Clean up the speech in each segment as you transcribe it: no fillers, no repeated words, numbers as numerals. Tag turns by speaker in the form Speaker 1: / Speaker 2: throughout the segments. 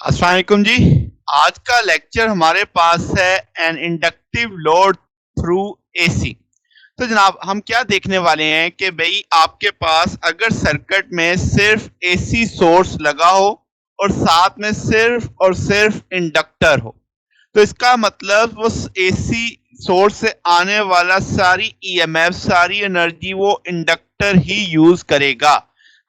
Speaker 1: अस्सलाम वालेकुम जी। आज का लेक्चर हमारे पास है an inductive load through AC. तो जनाब हम क्या देखने वाले हैं कि भाई आपके पास अगर सर्किट में सिर्फ एसी सोर्स लगा हो और साथ में सिर्फ और सिर्फ इंडक्टर हो, तो इसका मतलब वो एसी सोर्स से आने वाला सारी ईएमएफ, सारी एनर्जी वो इंडक्टर ही यूज करेगा,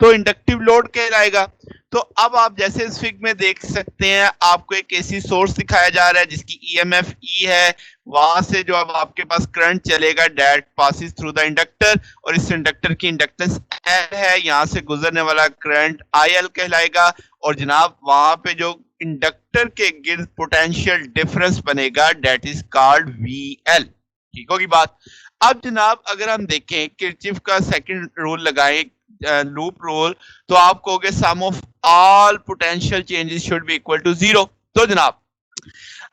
Speaker 1: तो इंडक्टिव लोड कहलाएगा। तो अब आप जैसे इस फिग में देख सकते हैं, आपको एक एसी सोर्स दिखाया जा रहा है जिसकी ईएमएफ ई है। वहां से जो अब आपके पास करंट चलेगा that passes through the inductor, और इस इंडक्टर की इंडक्टेंस एल है, यहाँ से गुजरने वाला करंट आईएल कहलाएगा। और जनाब वहां पे जो इंडक्टर के गिर्द पोटेंशियल डिफरेंस बनेगा दैट इज कॉल्ड वीएल। ठीक होगी बात। अब जनाब अगर हम देखें किरचॉफ का सेकंड रूल लगाएं, लूप रूल, तो आप कहोगे sum of all potential changes should be equal to zero. तो जनाब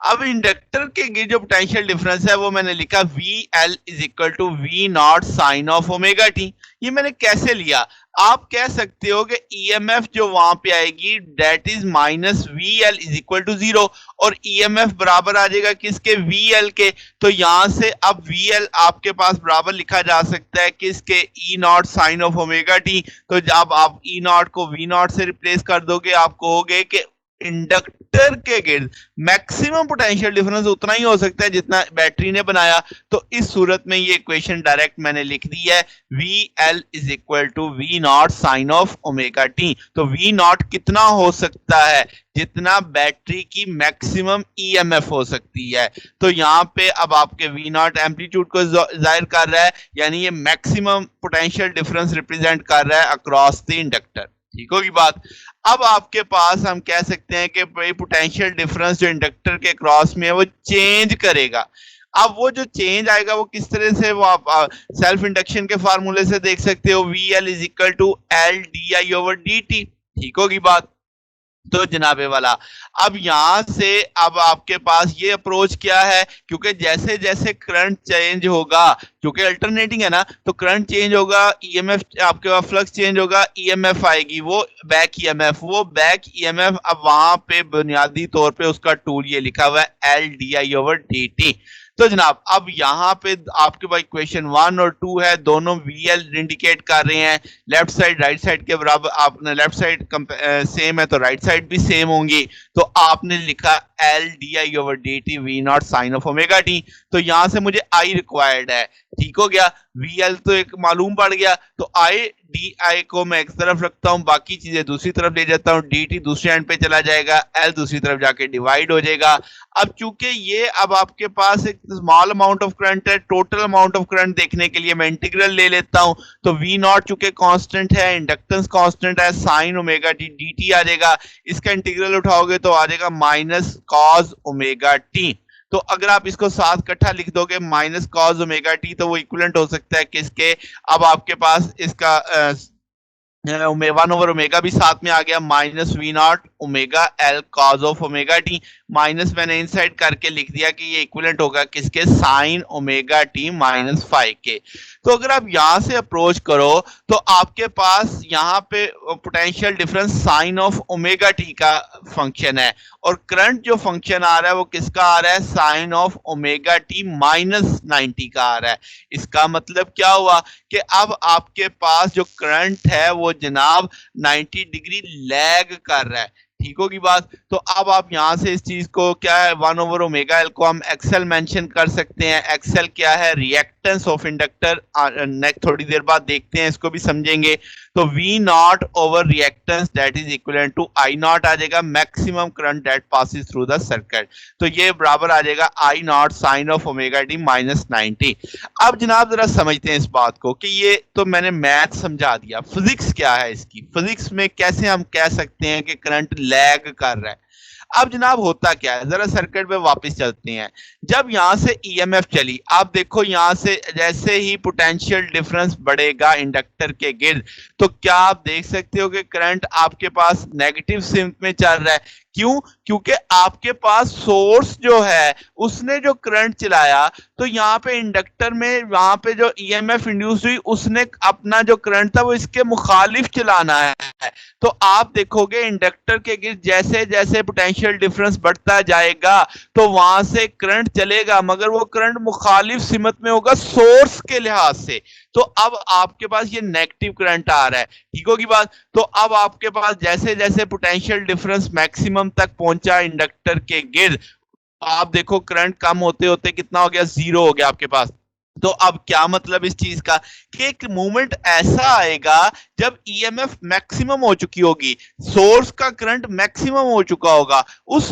Speaker 1: अब इंडक्टर के जो पोटेंशियल डिफरेंस है वो मैंने लिखा V L is equal to V naught sine of omega T. ये मैंने कैसे लिया? आप कह सकते हो कि ईएमएफ जो वहां पे आएगी that is minus V L is equal to zero, और ईएमएफ बराबर आ जाएगा किसके? वी एल के। तो यहां से अब वी एल आपके पास बराबर लिखा जा सकता है किसके? E naught sine of omega T. तो जब आप ई नॉट को वी नॉट से रिप्लेस कर दोगे, आप कहोगे कि इंडक्टर के गिर्द मैक्सिमम पोटेंशियल डिफरेंस उतना ही हो सकता है जितना बैटरी ने बनाया। तो इस सूरत में ये इक्वेशन डायरेक्ट मैंने लिख दी है, V L is equal to V naught sine of omega T. तो वी नॉट कितना हो सकता है? जितना बैटरी की मैक्सिमम ईएमएफ हो सकती है। तो यहाँ पे अब आपके वी नॉट एम्पलीट्यूड को जाहिर कर रहा है, यानी ये मैक्सिमम पोटेंशियल डिफरेंस रिप्रेजेंट कर रहा है अक्रॉस द इंडक्टर। ठीक होगी बात। अब आपके पास हम कह सकते हैं कि भाई पोटेंशियल डिफरेंस जो इंडक्टर के क्रॉस में है वो चेंज करेगा। अब वो जो चेंज आएगा वो किस तरह से, वो आप सेल्फ इंडक्शन के फार्मूले से देख सकते हो, V L is equal to L D I over D T. ठीक होगी बात। तो जनाबे वाला अब यहां से अब आपके पास ये अप्रोच क्या है, क्योंकि जैसे जैसे करंट चेंज होगा, क्योंकि अल्टरनेटिंग है ना, तो करंट चेंज होगा, ईएमएफ आपके पास फ्लक्स चेंज होगा, ईएमएफ आएगी वो बैक ईएमएफ। वो बैक ईएमएफ अब वहां पे बुनियादी तौर पे उसका टूल ये लिखा हुआ है L D I over D T. तो जनाब अब यहाँ पे आपके पास इक्वेशन 1 और 2 है, दोनों वीएल इंडिकेट कर रहे हैं, लेफ्ट साइड राइट साइड के बराबर। आपने लेफ्ट साइड सेम है तो राइट साइड भी सेम होंगी। तो आपने लिखा L D I over D T V naught sine of omega T. तो यहां से मुझे आई रिक्वायर्ड है। ठीक हो गया। वी एल तो एक मालूम पड़ गया, तो आई डी आई को मैं एक तरफ रखता हूं, बाकी चीजें दूसरी तरफ ले जाता हूं, डी टी दूसरे एंड पे चला जाएगा, एल दूसरी तरफ जाके डिवाइड हो जाएगा। अब चूंकि ये अब आपके पास एक स्मॉल अमाउंट ऑफ करंट है, टोटल अमाउंट ऑफ करंट देखने के लिए मैं इंटीग्रल ले लेता हूं। तो वी नॉट चूंकि कांस्टेंट है, इंडक्टेंस कांस्टेंट है, sine omega T D T आ जाएगा। इसका इंटीग्रल उठाओगे तो आ जाएगा माइनस कॉस ओमेगा टी। तो अगर आप इसको साथ इकट्ठा लिख दोगे माइनस कॉस ओमेगा टी, तो वो इक्विवेलेंट हो सकता है किसके? अब आपके पास इसका 1 ओवर ओमेगा भी साथ में आ गया, minus V naught omega L cos of omega T. Minus मैंने इनसाइड करके लिख दिया कि ये इक्विवेलेंट होगा किसके? साइन ओमेगा टी माइनस 5 के। तो अगर आप यहां से अप्रोच करो तो आपके पास यहाँ पे potential difference sine of omega T का फंक्शन है, और करंट जो फंक्शन आ रहा है वो किसका आ रहा है? Sine of omega T minus 90 का आ रहा है। इसका मतलब क्या हुआ कि अब आपके पास जो करंट है वो जनाब 90 डिग्री लैग कर रहा है। ठीक होगी बात। तो अब आप यहां से इस चीज को क्या है, 1 ओवर ओमेगा एल को हम एक्सएल मेंशन कर सकते हैं। एक्सएल क्या है? Reactance of inductor. नेक्स्ट थोड़ी देर बाद देखते हैं, इसको भी समझेंगे। तो V naught over reactance that is equivalent to I naught आ जाएगा, maximum current that passes through the circuit. तो ये बराबर आ जाएगा I naught sine of omega T minus 90। अब जनाब जरा समझते हैं इस बात को कि ये तो मैंने मैथ समझा दिया, फिजिक्स क्या है इसकी, फिजिक्स में कैसे हम कह सकते हैं कि करंट लैग कर रहा है। अब जनाब होता क्या है, जरा सर्किट पे वापस चलते हैं। जब यहां से ईएमएफ चली, आप देखो यहां से जैसे ही पोटेंशियल डिफरेंस बढ़ेगा इंडक्टर के गिर्द, तो क्या आप देख सकते हो कि करंट आपके पास नेगेटिव सिंक में चल रहा है? क्यों? क्योंकि आपके पास सोर्स जो है उसने जो करंट चलाया, तो यहाँ पे इंडक्टर में वहां पे जो ईएमएफ इंड्यूस हुई उसने अपना जो करंट था वो इसके मुखालिफ चलाना है। तो आप देखोगे इंडक्टर के गिर्द जैसे जैसे पोटेंशियल डिफरेंस बढ़ता जाएगा तो वहां से करंट चलेगा, मगर वो करंट मुखालिफ सिमत में होगा सोर्स के लिहाज से। तो अब आपके पास ये नेगेटिव करंट आ रहा है, ठीक होगी बात। तो अब आपके पास जैसे जैसे पोटेंशियल डिफरेंस मैक्सिमम तक पहुंचा इंडक्टर के गिर्द, आप देखो करंट कम होते होते कितना हो गया, जीरो हो गया आपके पास। तो अब क्या मतलब इस चीज का कि एक मोमेंट ऐसा आएगा जब ईएमएफ मैक्सिमम हो चुकी होगी, सोर्स का करंट मैक्सिमम हो चुका होगा, उस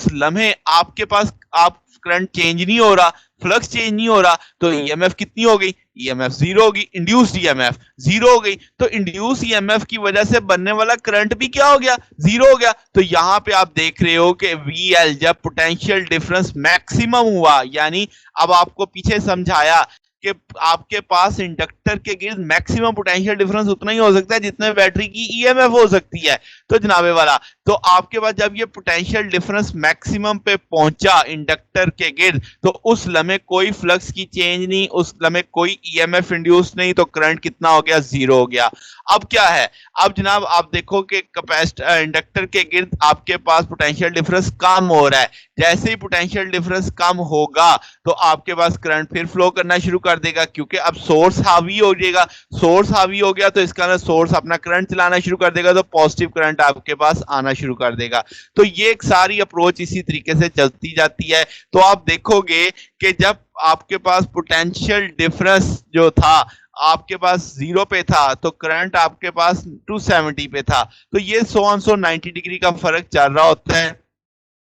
Speaker 1: लम्हे आपके पास आप करंट चेंज नहीं हो रहा, फ्लक्स चेंज नहीं हो रहा, तो ईएमएफ कितनी हो गई, ईएमएफ जीरो होगी, इंड्यूस्ड ईएमएफ जीरो हो गई। तो इंड्यूस ईएमएफ की वजह से बनने वाला करंट भी क्या हो गया, जीरो हो गया। तो यहां पे आप देख रहे हो कि वीएल जब पोटेंशियल डिफरेंस मैक्सिमम हुआ, यानी अब आपको पीछे समझाया कि आपके पास इंडक्टर के गिर्द मैक्सिमम पोटेंशियल डिफरेंस उतना ही हो सकता है जितने बैटरी की ईएमएफ हो सकती है। तो जनाबे वाला, तो आपके पास जब ये पोटेंशियल डिफरेंस मैक्सिमम पे पहुंचा इंडक्टर के गिर्द, तो उस लम्हे कोई फ्लक्स की चेंज नहीं, उस लम्हे कोई ईएमएफ इंड्यूस नहीं, तो करंट कितना हो गया, जीरो हो गया। अब क्या है, अब जनाब आप देखो कि कैपेसिटर इंडक्टर के गिर्द आपके पास पोटेंशियल डिफरेंस कम हो रहा है। जैसे ही पोटेंशियल डिफरेंस कम होगा तो आपके पास करंट फिर फ्लो करना शुरू कर देगा, क्योंकि अब सोर्स हावी हो जाएगा। सोर्स हावी हो गया तो इसका ना सोर्स अपना करंट चलाना शुरू कर देगा, तो पॉजिटिव करंट आपके पास आना शुरू कर देगा। तो ये एक सारी अप्रोच इसी तरीके से चलती जाती है। तो आप देखोगे कि जब आपके पास पोटेंशियल डिफरेंस जो था आपके पास जीरो पे था, तो करंट आपके पास 270 पे था। तो ये 190 डिग्री का फर्क चल रहा होता है।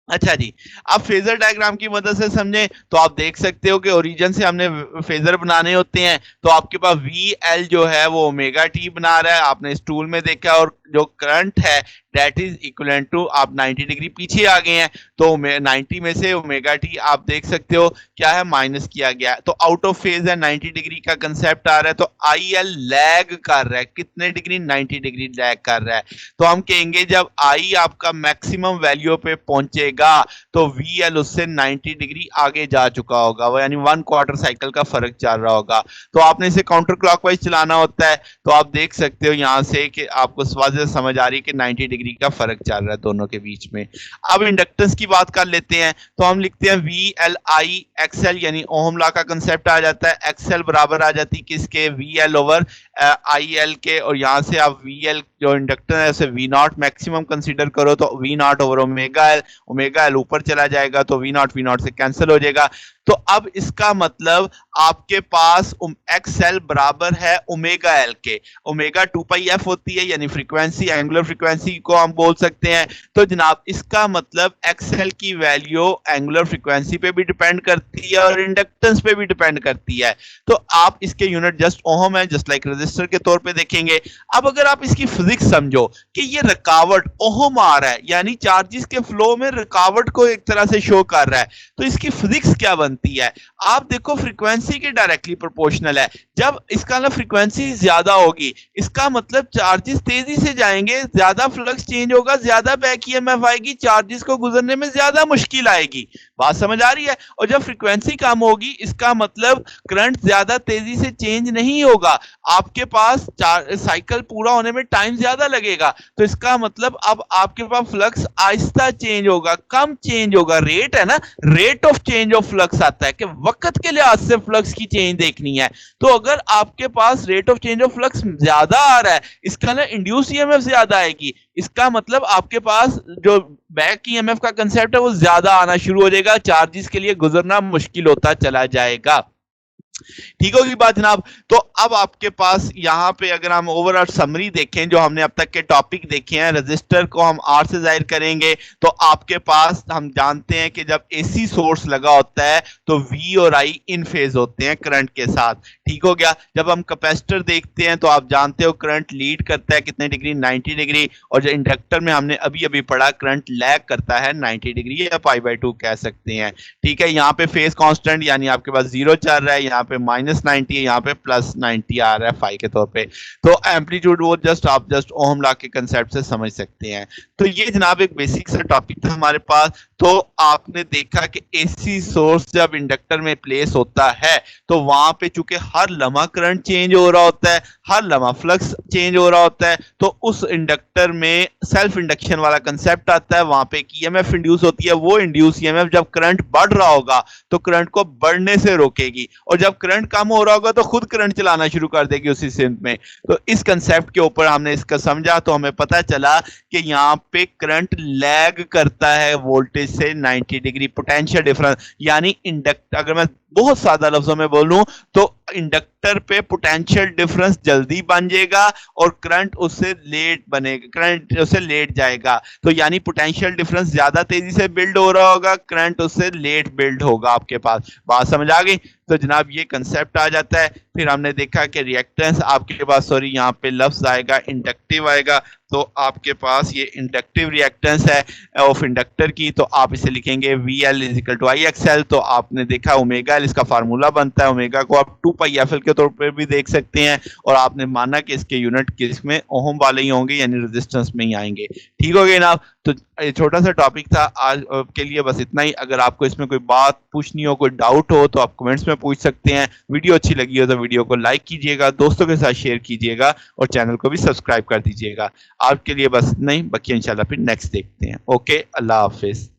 Speaker 1: अच्छा जी, आप फेजर डायग्राम की मदद से समझें तो आप देख सकते हो कि ओरिजिन से हमने फेजर बनाने होते हैं, तो आपके पास वी एल जो है वो ओमेगा टी बना रहा है, आपने इस टूल में देखा, और जो करंट है दैट इज इक्विवेलेंट टू, आप 90 डिग्री पीछे आ गए हैं, तो 90 में से ओमेगा टी आप देख सकते हो क्या है, माइनस किया गया है, तो आउट ऑफ फेज है, 90 डिग्री का कंसेप्ट आ रहा है। तो आई एल लैग कर रहा है, कितने डिग्री, 90 डिग्री लैग कर रहा है। तो हम कहेंगे जब आई आपका मैक्सिमम वैल्यू पे पहुंचेगा तो वी एल उससे 90 डिग्री आगे जा चुका होगा, वो यानी 1 क्वार्टर साइकिल का फर्क चल रहा होगा। तो आपने इसे काउंटर क्लॉकवाइज चलाना होता है। तो आप देख सकते हो यहां से कि आपको वाज़ेह समझ आ रही है कि 90 डिग्री का फर्क चल रहा है दोनों के बीच में। अब इंडक्टेंस की बात कर लेते हैं, तो हम लिखते हैं वी एल आई एक्सएल, यानी ओहम लॉ का कंसेप्ट आ जाता है। एक्सएल बराबर आ जाती किसके, V L over I L के, और यहां से आप वी एल जो इंडक्टर है उसे वी नॉट मैक्सिमम कंसीडर करो, तो V naught over omega L ऊपर चला जाएगा, तो वी नॉट से कैंसिल हो जाएगा। तो अब इसका मतलब आपके पास एक्स एल बराबर है ओमेगा एल के, ओमेगा 2 पाई एफ होती है, यानी फ्रीक्वेंसी, एंगुलर फ्रीक्वेंसी को हम बोल सकते हैं। तो जनाब इसका मतलब एक्स एल की वैल्यू एंगुलर फ्रीक्वेंसी पे भी डिपेंड करती है और इंडक्टेंस पे भी डिपेंड करती है। तो आप इसके यूनिट जस्ट ओहम है, जस्ट लाइक रेजिस्टर के तौर पे देखेंगे। अब अगर आप इसकी फिजिक्स समझो कि ये रुकावट ओहम आ रहा है, यानी चार्जेस के फ्लो में रुकावट को एक तरह से शो कर रहा है, तो इसकी फिजिक्स क्या बनती है, आप देखो फ्रीक्वेंसी के डायरेक्टली प्रोपोर्शनल है। जब इसका ना फ्रीक्वेंसी ज्यादा होगी, इसका मतलब चार्जेस तेजी से जाएंगे, ज्यादा फ्लक्स चेंज होगा, ज्यादा बैक ईएमएफ आएगी, चार्जेस को गुजरने में ज्यादा मुश्किल आएगी। बात समझ आ रही है? और जब फ्रीक्वेंसी कम होगी, इसका मतलब करंट ज्यादा तेजी से चेंज नहीं होगा, आपके पास साइकिल पूरा होने में टाइम ज्यादा लगेगा। तो इसका मतलब अब आपके पास फ्लक्स आहिस्ता चेंज होगा, कम चेंज होगा। रेट है ना, rate of change of flux आता है कि वक्त के लिहाज से फ्लक्स की चेंज देखनी है। तो अगर आपके पास rate of change of flux ज्यादा आ रहा है, इसका ना इंड्यूस ईएमएफ ज्यादा आएगी, इसका मतलब आपके पास जो बैक ईएमएफ का कंसेप्ट है वो ज्यादा आना शुरू हो जाएगा, चार्जेस के लिए गुजरना मुश्किल होता चला जाएगा। ठीक होगी बात जनाब। तो अब आपके पास यहाँ पे अगर हम ओवरऑल समरी देखें, जो हमने अब तक के टॉपिक देखे हैं, रजिस्टर को हम आर से जाहिर करेंगे, तो आपके पास हम जानते हैं कि जब एसी सोर्स लगा होता है तो वी और आई इन फेज होते हैं करंट के साथ। ठीक हो गया। जब हम कैपेसिटर देखते हैं तो आप जानते हो करंट लीड करता है कितने डिग्री, 90 डिग्री, और जो इंडक्टर में हमने अभी अभी पढ़ा करंट लैग करता है 90 डिग्री या पाई बाय 2 कह सकते हैं। ठीक है, यहाँ पे फेज कांस्टेंट यानी आपके पास जीरो चल रहा है, यहाँ पे -90 है, यहाँ पे +90 आ रहा है फाई के तौर पे। तो एम्पलीट्यूड वो आप जस्ट ओम लॉ के कंसेप्ट से समझ सकते हैं। तो ये जनाब एक बेसिक सा टॉपिक था हमारे पास। तो आपने देखा कि एसी सोर्स जब इंडक्टर में प्लेस होता है तो वहां पे चूंकि हर लम्हा करंट चेंज हो रहा होता है, हर लम्हा फ्लक्स चेंज हो रहा होता है, तो उस इंडक्टर में सेल्फ इंडक्शन वाला कंसेप्ट आता है। वहां पे ईएमएफ इंड्यूस होती है। वो इंड्यूस ईएमएफ जब करंट बढ़ रहा होगा तो करंट को बढ़ने से रोकेगी, और जब करंट कम हो रहा होगा तो खुद करंट चलाना शुरू कर देगी उसी सिंक में। तो इस कंसेप्ट के ऊपर हमने इसका समझा, तो हमें पता चला कि यहाँ पे करंट लैग करता है वोल्टेज से 90 डिग्री पोटेंशियल डिफरेंस। यानी इंडक्टर, अगर मैं बहुत सादा लफ्जों में बोलूं तो इंडक्टर पे पोटेंशियल डिफरेंस जल्दी बन जाएगा और करंट उससे लेट बनेगा, करंट उससे लेट जाएगा। तो यानी पोटेंशियल डिफरेंस ज्यादा तेजी से बिल्ड हो रहा होगा, करंट उससे लेट बिल्ड होगा आपके पास। बात समझ आ गई? तो जनाब ये कंसेप्ट आ जाता है। फिर हमने देखा कि रिएक्टेंस आपके पास, सॉरी यहाँ पे लफ्ज आएगा इंडक्टिव आएगा, तो आपके पास ये इंडक्टिव रिएक्टेंस है ऑफ इंडक्टर की, तो आप इसे लिखेंगे VL इज टू IXL। तो आपने देखा ओमेगा एल इसका फार्मूला बनता है, ओमेगा को आप 2πfl के तौर पर भी देख सकते हैं, और आपने माना कि इसके यूनिट किसमें ओहम वाले ही होंगे, यानी रेजिस्टेंस में ही आएंगे। ठीक हो गए ना? तो ये छोटा सा टॉपिक था आज के लिए, बस इतना ही। अगर आपको इसमें कोई बात पूछनी हो, कोई डाउट हो, तो आप कमेंट्स में पूछ सकते हैं। वीडियो अच्छी लगी हो तो वीडियो को लाइक कीजिएगा, दोस्तों के साथ शेयर कीजिएगा, और चैनल को भी सब्सक्राइब कर दीजिएगा। आज के लिए बस नहीं, बाकी इंशाल्लाह फिर नेक्स्ट देखते हैं। ओके, अल्लाह हाफिज।